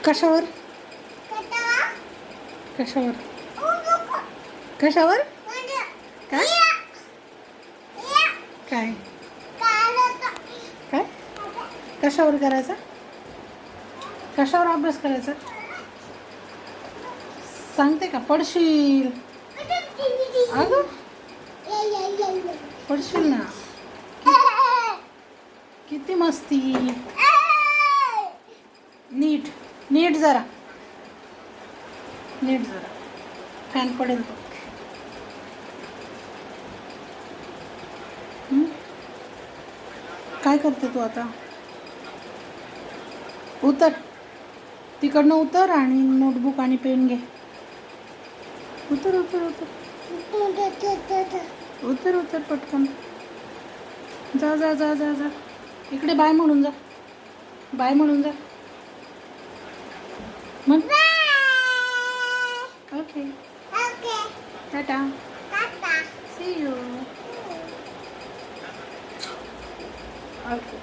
कशावर कशावर कशावर काय काय काय कशावर करायचा कशावर अभ्यास करायचा सांगते का पडशील अगं पडशील ना किती मस्ती नीट नीट जरा फॅन पडेल तो काय करते तू आता उतर तिकडनं उतर आणि नोटबुक आणि पेन घे उतर उतर उतर उतर उतर पटकन जा जा जा जा जा इकडे बाय म्हणून जा म्हण okay ta-ta see you okay